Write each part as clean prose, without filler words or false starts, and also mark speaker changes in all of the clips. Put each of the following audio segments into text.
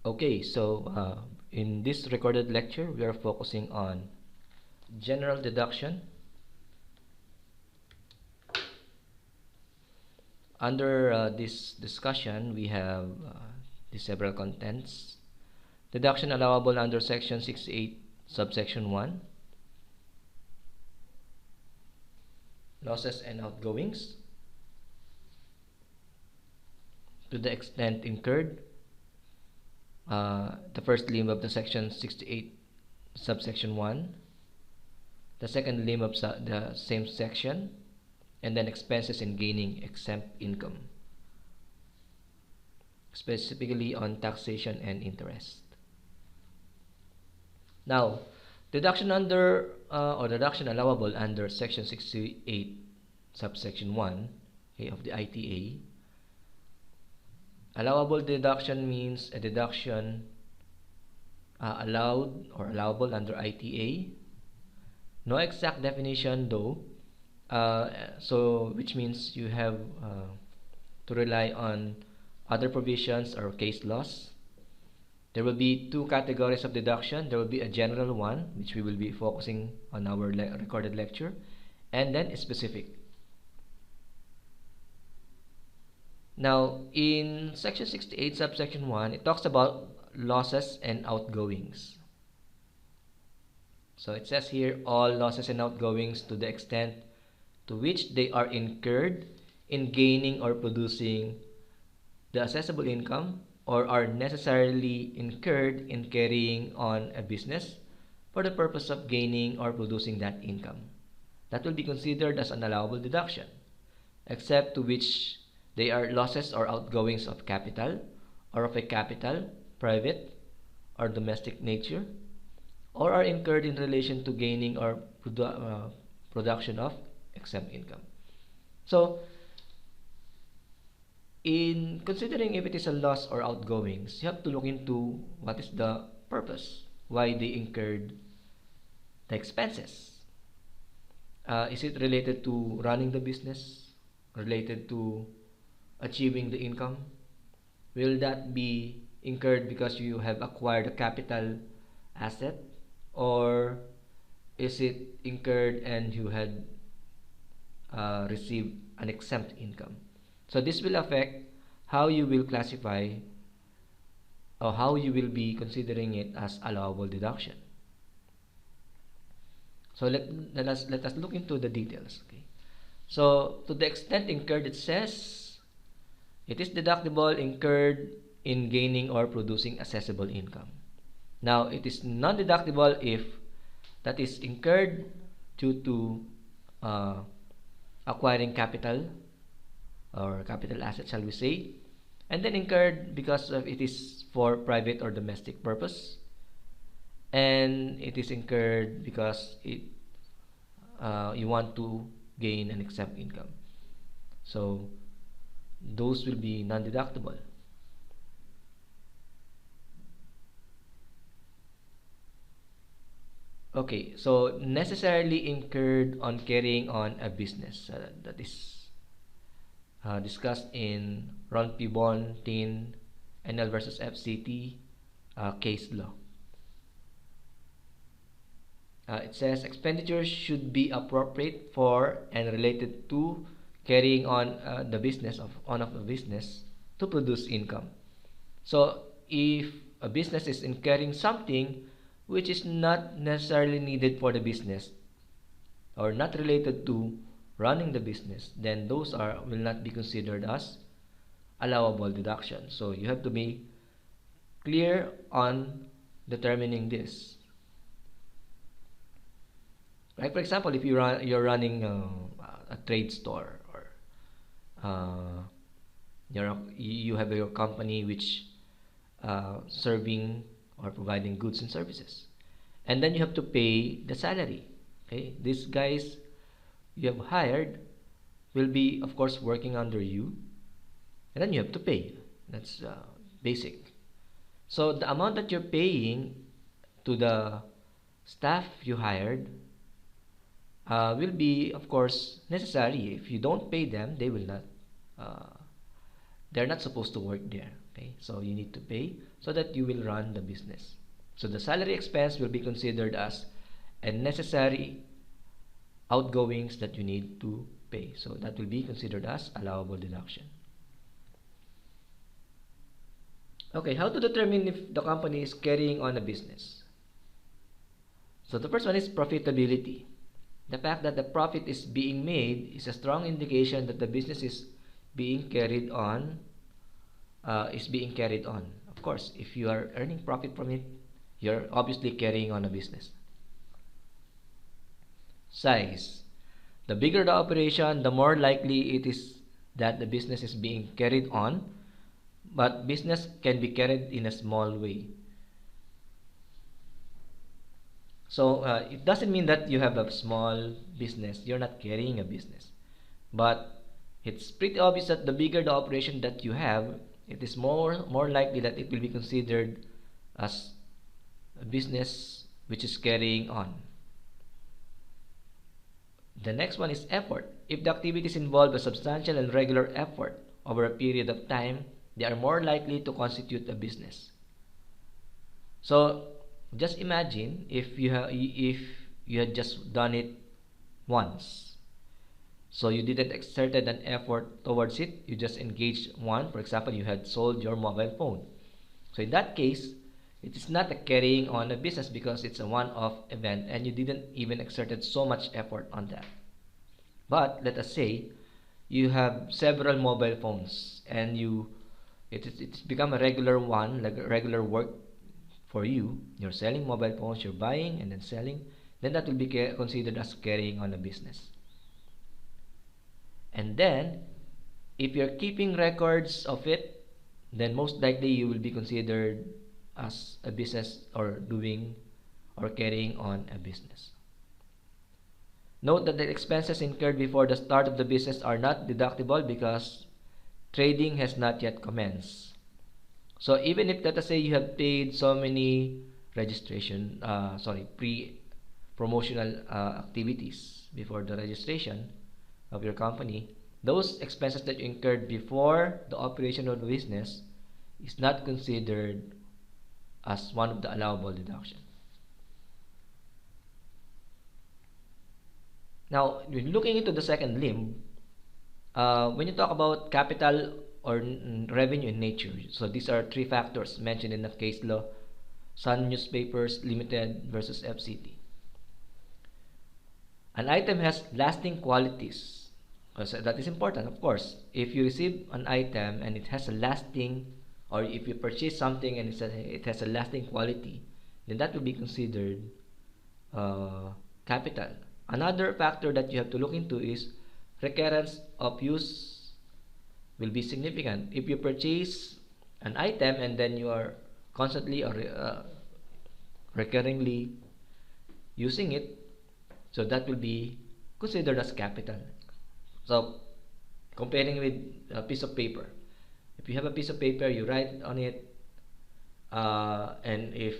Speaker 1: Okay, so in this recorded lecture, we are focusing on general deduction. Under this discussion, we have the several contents. Deduction allowable under Section 68, subsection 1. Losses and outgoings to the extent incurred. The first limb of the Section 68, subsection 1. The second limb of the same section. And then expenses in gaining exempt income, specifically on taxation and interest. Now, deduction under or deduction allowable under Section 68, subsection 1, okay, of the ITA. Allowable deduction means a deduction allowed or allowable under ITA. No exact definition though. So which means you have to rely on other provisions or case laws. There will be two categories of deduction. There will be a general one, which we will be focusing on our recorded lecture, and then a specific. Now, in Section 68, subsection 1, it talks about losses and outgoings. So it says here, all losses and outgoings to the extent to which they are incurred in gaining or producing the assessable income, or are necessarily incurred in carrying on a business for the purpose of gaining or producing that income. That will be considered as an allowable deduction, except to which they are losses or outgoings of capital, or of a capital, private, or domestic nature, or are incurred in relation to gaining or production of exempt income. So, in considering if it is a loss or outgoings, you have to look into what is the purpose, why they incurred the expenses. Is it related to running the business, related to achieving the income? Will that be incurred because you have acquired a capital asset, or is it incurred and you had received an exempt income? So this will affect how you will classify or how you will be considering it as allowable deduction. So let us look into the details. Okay. So to the extent incurred, it says it is deductible incurred in gaining or producing assessable income. Now it is non-deductible if that is incurred due to acquiring capital or capital asset, shall we say, and then incurred because of it is for private or domestic purpose, and it is incurred because it you want to gain an exempt income. So those will be non-deductible. Okay, so necessarily incurred on carrying on a business, that is discussed in Ron P. Bon, Tin, NL versus FCT case law. It says expenditures should be appropriate for and related to carrying on the business of a business to produce income. So if a business is incurring something which is not necessarily needed for the business or not related to running the business, then those will not be considered as allowable deduction. So you have to be clear on determining this. Like for example, if you're running a trade store, or you have your company which serving or providing goods and services, and then you have to pay the salary. Okay, these guys you have hired will be of course working under you, and then you have to pay. That's basic. So the amount that you're paying to the staff you hired will be of course necessary. If you don't pay them, they will not they're not supposed to work there. Okay, so you need to pay so that you will run the business. So the salary expense will be considered as a necessary outgoings that you need to pay. So that will be considered as allowable deduction. Okay, how to determine if the company is carrying on a business? So the first one is profitability. The fact that the profit is being made is a strong indication that the business is being carried on. Of course, if you are earning profit from it, you're obviously carrying on a business. Size. The bigger the operation, the more likely it is that the business is being carried on, but business can be carried in a small way. So it doesn't mean that you have a small business, you're not carrying a business. But it's pretty obvious that the bigger the operation that you have, it is more likely that it will be considered as a business which is carrying on. The next one is effort. If the activities involve a substantial and regular effort over a period of time, they are more likely to constitute a business. So just imagine if you had just done it once. So you didn't exerted an effort towards it. You just engaged one. For example, you had sold your mobile phone. So in that case, it is not a carrying on a business because it's a one-off event and you didn't even exerted so much effort on that. But let us say you have several mobile phones and it's become a regular one, like a regular work for you. You're selling mobile phones, you're buying and then selling. Then that will be considered as carrying on a business. And then if you're keeping records of it, then most likely you will be considered as a business or doing or carrying on a business. Note that the expenses incurred before the start of the business are not deductible because trading has not yet commenced. So even if, let us say, you have paid so many pre-promotional activities before the registration of your company, those expenses that you incurred before the operation of the business is not considered as one of the allowable deductions. Now, when looking into the second limb, when you talk about capital or revenue in nature, so these are three factors mentioned in the case law, Sun Newspapers Limited versus FCT. An item has lasting qualities. So that is important, of course. If you receive an item and it has a lasting, or if you purchase something and it has a lasting quality, then that will be considered capital. Another factor that you have to look into is recurrence of use will be significant. If you purchase an item and then you are constantly or recurringly using it, so that will be considered as capital. So comparing with a piece of paper, if you have a piece of paper, you write on it, and if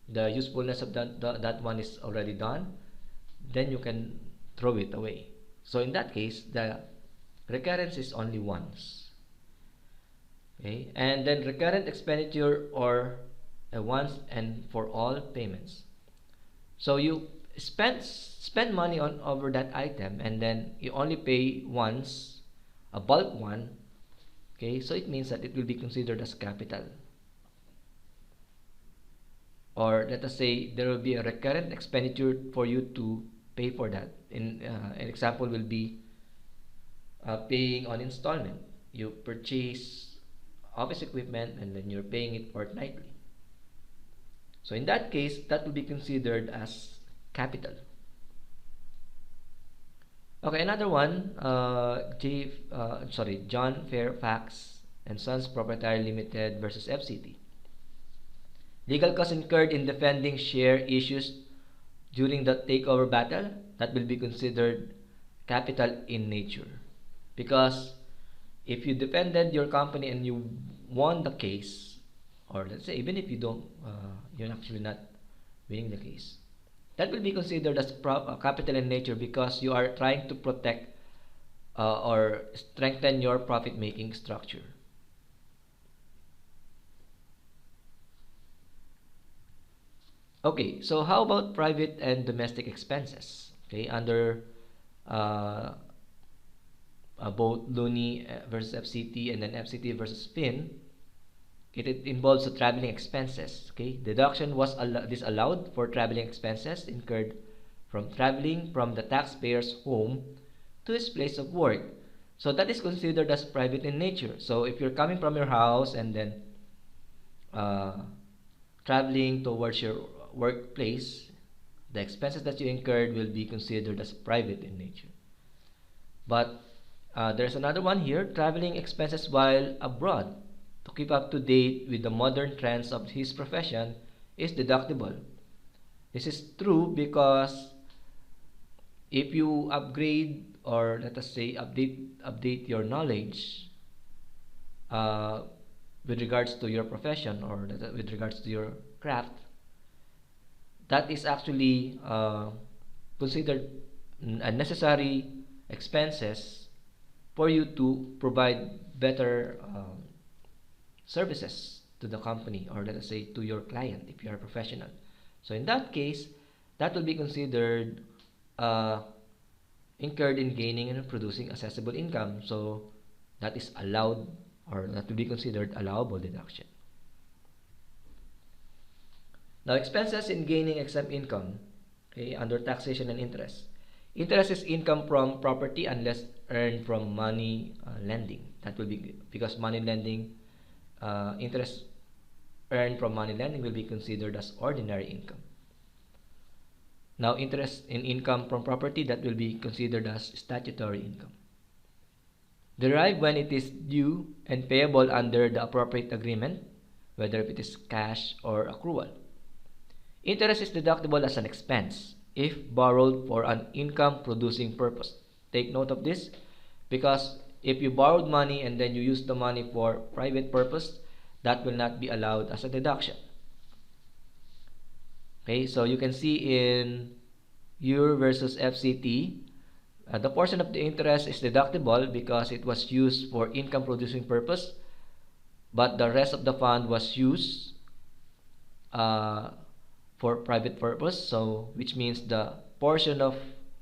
Speaker 1: the usefulness of that one is already done, then you can throw it away. So in that case, the recurrence is only once. Okay, and then recurrent expenditure or a once and for all payments. So you spend money on over that item and then you only pay once, a bulk one. Okay, so it means that it will be considered as capital. Or let us say there will be a recurrent expenditure for you to pay for that. An example will be paying on installment. You purchase office equipment and then you're paying it fortnightly. So in that case, that will be considered as capital. Okay, another one, John Fairfax and Sons Proprietary Limited versus FCT. Legal costs incurred in defending share issues during the takeover battle, that will be considered capital in nature. Because if you defended your company and you won the case, or let's say even if you don't, you're actually not winning the case, that will be considered as capital in nature because you are trying to protect or strengthen your profit-making structure. Okay, so how about private and domestic expenses? Okay, under uh, both Looney versus FCT and then FCT versus FIN, it involves the traveling expenses. Okay, deduction was disallowed for traveling expenses incurred from traveling from the taxpayer's home to his place of work. So that is considered as private in nature. So if you're coming from your house and then uh, traveling towards your workplace, the expenses that you incurred will be considered as private in nature. But there's another one here, traveling expenses while abroad to keep up to date with the modern trends of his profession is deductible. This is true because if you upgrade, or let us say update your knowledge uh, with regards to your profession, or with regards to your craft, that is actually considered a necessary expenses for you to provide better services to the company, or let us say to your client if you are a professional. So in that case, that will be considered uh, incurred in gaining and producing accessible income. So that is allowed, or that will be considered allowable deduction. Now, expenses in gaining exempt income, okay, under taxation and interest. Interest is income from property unless earned from money lending. That will be because money lending, interest earned from money lending will be considered as ordinary income. Now, interest in income from property, that will be considered as statutory income. Derived when it is due and payable under the appropriate agreement, whether it is cash or accrual. Interest is deductible as an expense if borrowed for an income producing purpose. Take note of this, because if you borrowed money and then you use the money for private purpose, that will not be allowed as a deduction. Okay, so you can see in EUR versus FCT, the portion of the interest is deductible because it was used for income producing purpose, but the rest of the fund was used uh, for private purpose. So which means the portion of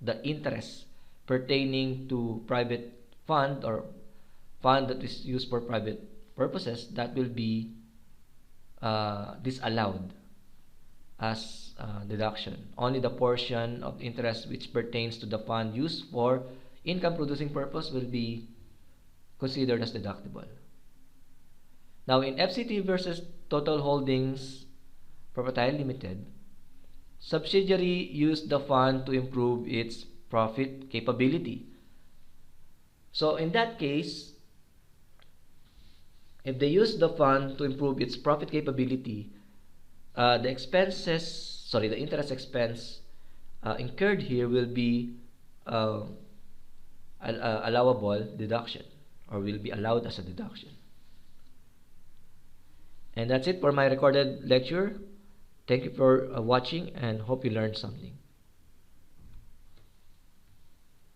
Speaker 1: the interest pertaining to private fund, or fund that is used for private purposes, that will be disallowed as deduction. Only the portion of interest which pertains to the fund used for income producing purpose will be considered as deductible. Now in FCT versus Total Holdings Proprietary Limited, subsidiary used the fund to improve its profit capability. So in that case, if they use the fund to improve its profit capability, the interest expense incurred here will be uh, allowable deduction, or will be allowed as a deduction. And that's it for my recorded lecture. Thank you for watching, and hope you learned something.